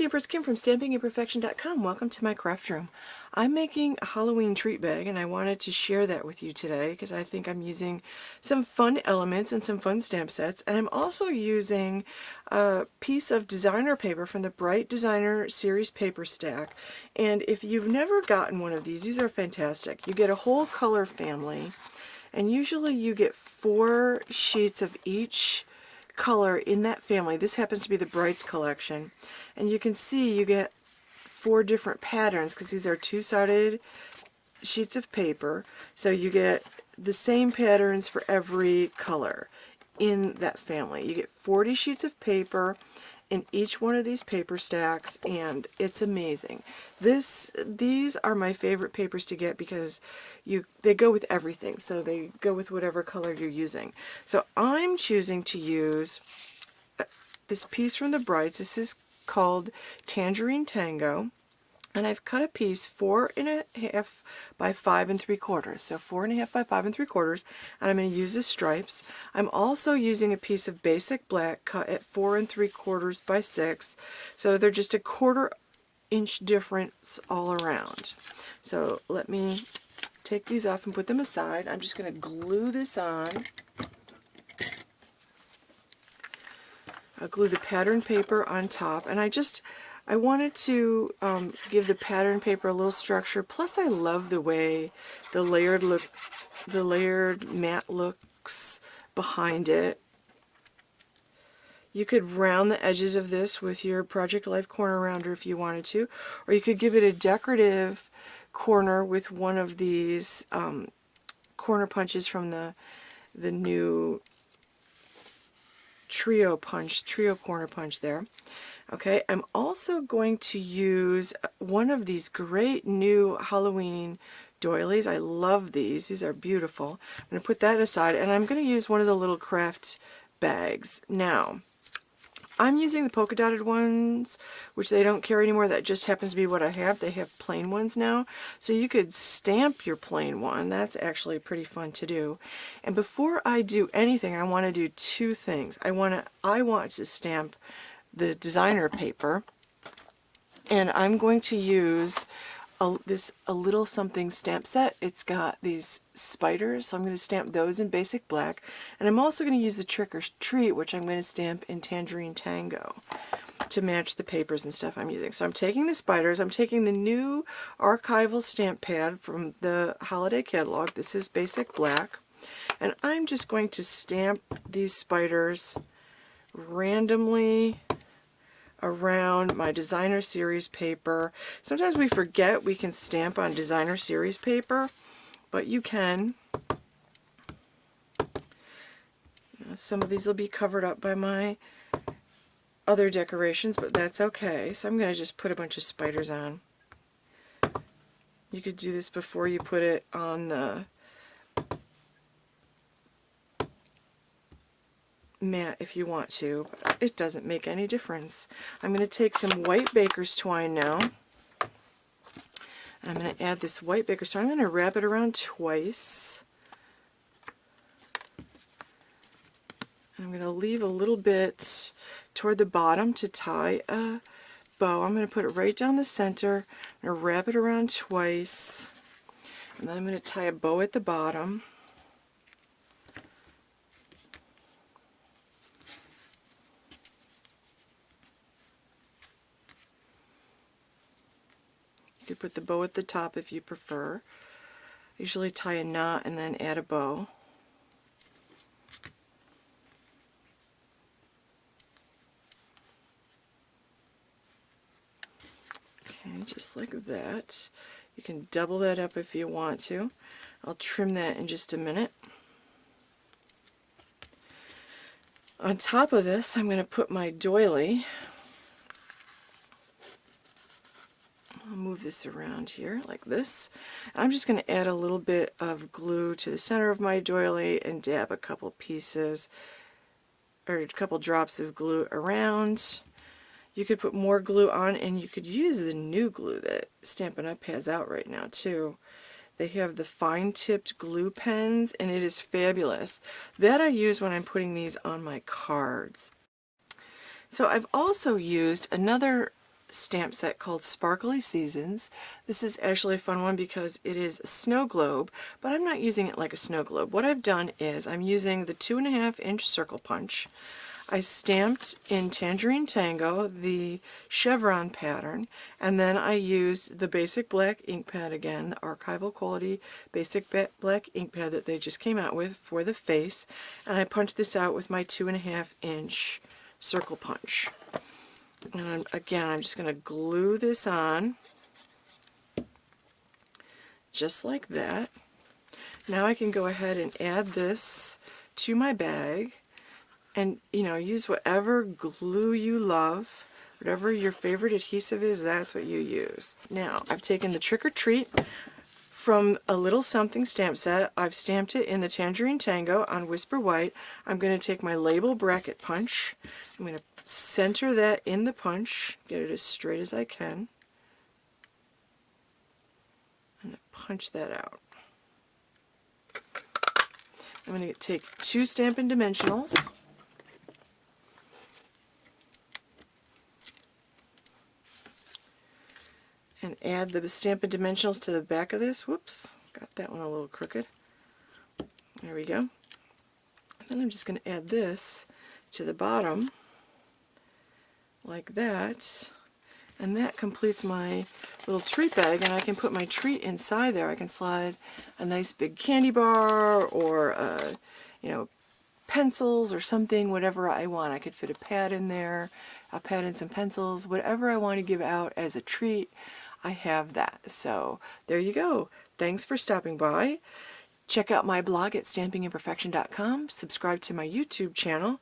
Stampers Kim from stampingimperfection.com. Welcome to my craft room. I'm making a Halloween treat bag and I wanted to share that with you today because I think I'm using some fun elements and some fun stamp sets, and I'm also using a piece of designer paper from the Bright Designer Series paper stack. And if you've never gotten one of these are fantastic. You get a whole color family, and usually you get 4 sheets of each color in that family. This happens to be the Brights collection, and you can see you get 4 different patterns because these are two-sided sheets of paper, so you get the same patterns for every color in that family. You get 40 sheets of paper in each one of these paper stacks, and it's amazing. These are my favorite papers to get because they go with everything, so they go with whatever color you're using. So I'm choosing to use this piece from the Brights. This is called Tangerine Tango, and I've cut a piece 4.5 by 5 3/4, so 4.5 by 5 3/4, and I'm going to use the stripes. I'm also using a piece of basic black cut at 4 3/4 by 6, so they're just a 1/4 inch difference all around. So let me take these off and put them aside. I'm just going to glue this on. I'll glue the pattern paper on top, and I wanted to give the pattern paper a little structure. Plus, I love the way the layered matte looks behind it. You could round the edges of this with your Project Life corner rounder if you wanted to, or you could give it a decorative corner with one of these corner punches from the new trio corner punch there. Okay, I'm also going to use one of these great new Halloween doilies. I love these. These are beautiful. I'm going to put that aside, and I'm going to use one of the little craft bags. Now, I'm using the polka dotted ones, which they don't carry anymore. That just happens to be what I have. They have plain ones now. So you could stamp your plain one. That's actually pretty fun to do. And before I do anything, I want to do 2 things. I want to stamp the designer paper, and I'm going to use a little something stamp set. It's got these spiders, so I'm going to stamp those in basic black, and I'm also going to use the Trick or Treat, which I'm going to stamp in Tangerine Tango to match the papers and stuff I'm using. So I'm taking the spiders, I'm taking the new archival stamp pad from the holiday catalog. This is basic black, and I'm just going to stamp these spiders randomly around my Designer Series paper. Sometimes we forget we can stamp on Designer Series paper, but you can. Some of these will be covered up by my other decorations, but that's okay. So I'm going to just put a bunch of spiders on. You could do this before you put it on the mat if you want to, but it doesn't make any difference. I'm going to take some white baker's twine now, and I'm going to add this white baker's twine. I'm going to wrap it around twice, and I'm going to leave a little bit toward the bottom to tie a bow. I'm going to put it right down the center. I'm going to wrap it around twice, and then I'm going to tie a bow at the bottom. You could put the bow at the top if you prefer. I usually tie a knot and then add a bow. Okay, just like that. You can double that up if you want to. I'll trim that in just a minute. On top of this, I'm going to put my doily. I'll move this around here like this. I'm just going to add a little bit of glue to the center of my doily and dab a couple pieces or a couple drops of glue around. You could put more glue on, and you could use the new glue that Stampin' Up! Has out right now too. They have the fine-tipped glue pens, and it is fabulous. That I use when I'm putting these on my cards. So I've also used another stamp set called Sparkly Seasons. This is actually a fun one because it is a snow globe, but I'm not using it like a snow globe. What I've done is I'm using the 2.5-inch circle punch. I stamped in Tangerine Tango the chevron pattern, and then I used the basic black ink pad again, the archival quality basic black ink pad that they just came out with for the face, and I punched this out with my 2.5-inch circle punch. And again, I'm just going to glue this on just like that. Now I can go ahead and add this to my bag, and use whatever glue you love. Whatever your favorite adhesive is, that's what you use. Now I've taken the Trick or Treat from a Little Something stamp set. I've stamped it in the Tangerine Tango on Whisper White. I'm going to take my label bracket punch. I'm going to center that in the punch, get it as straight as I can. I'm going to punch that out. I'm going to take 2 Stampin' Dimensionals. And add the Stampin' Dimensionals to the back of this. Whoops, got that one a little crooked. There we go. And then I'm just going to add this to the bottom, like that. And that completes my little treat bag, and I can put my treat inside there. I can slide a nice big candy bar, or pencils or something, whatever I want. I could fit a pad in there, a pad and some pencils, whatever I want to give out as a treat. I have that. So there you go. Thanks for stopping by. Check out my blog at stampingimperfection.com, subscribe to my YouTube channel,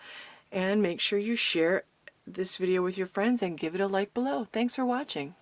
and make sure you share this video with your friends and give it a like below. Thanks for watching.